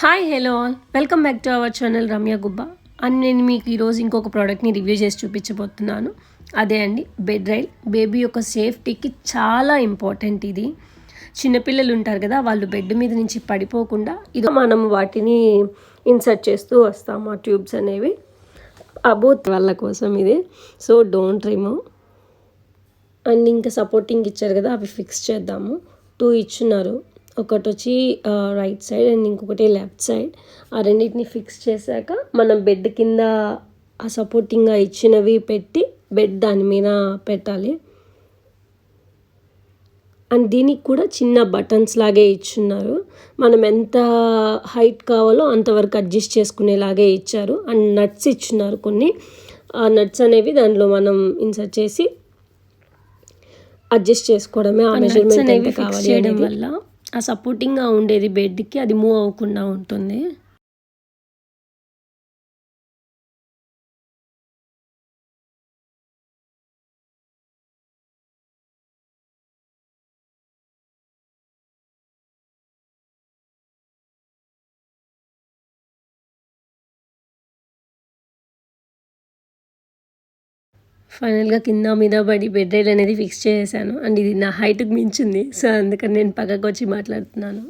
Hi hello all welcome back to our channel Ramya గుబ్బా and నేను మీకు ఈరోజు ఇంకొక ప్రోడక్ట్ని రివ్యూ చేసి చూపించబోతున్నాను. అదే అండి బెడ్ రైల్. బేబీ యొక్క సేఫ్టీకి చాలా ఇంపార్టెంట్ ఇది. చిన్నపిల్లలు ఉంటారు కదా, వాళ్ళు బెడ్ మీద నుంచి పడిపోకుండా ఇది మనం వాటిని ఇన్సర్ట్ చేస్తూ వస్తాము. ఆ ట్యూబ్స్ అనేవి అబోత్ వాళ్ళ కోసం ఇది. So don't remove. అండ్ ఇంకా సపోర్టింగ్ ఇచ్చారు కదా, అవి ఫిక్స్ చేద్దాము. 2 ఇచ్చున్నారు, ఒకటి వచ్చి రైట్ సైడ్ అండ్ ఇంకొకటి లెఫ్ట్ సైడ్. ఆ రెండింటిని ఫిక్స్ చేశాక మనం బెడ్ కింద ఆ సపోర్టింగ్గా ఇచ్చినవి పెట్టి బెడ్ దాని మీద పెట్టాలి. అండ్ దీనికి కూడా చిన్న బటన్స్ లాగే ఇచ్చున్నారు. మనం ఎంత హైట్ కావాలో అంతవరకు అడ్జస్ట్ చేసుకునేలాగే ఇచ్చారు. అండ్ నట్స్ ఇచ్చున్నారు కొన్ని. ఆ నట్స్ అనేవి దాంట్లో మనం ఇన్సర్ట్ చేసి అడ్జస్ట్ చేసుకోవడమే. ఆ మెజర్మెంట్ ఎంత కావాలి చేయడం వల్ల ఆ సపోర్టింగ్గా ఉండేది బెడ్కి, అది మూవ్ అవ్వకుండా ఉంటుంది. ఫైనల్గా కింద మీద పడి బెడ్ రైల్ అనేది ఫిక్స్ చేశాను. అండ్ ఇది నా హైట్కి మించింది, సో అందుకని నేను పక్కకు వచ్చి మాట్లాడుతున్నాను.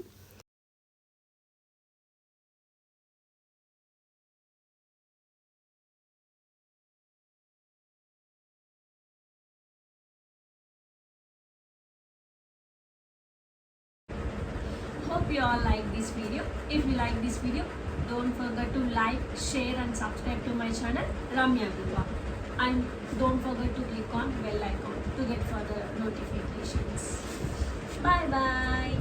Hope you all like this video. If you like this video, don't forget to like, share and subscribe to my channel Ramya Guba. And don't forget to click on bell icon to get further notifications. Bye bye.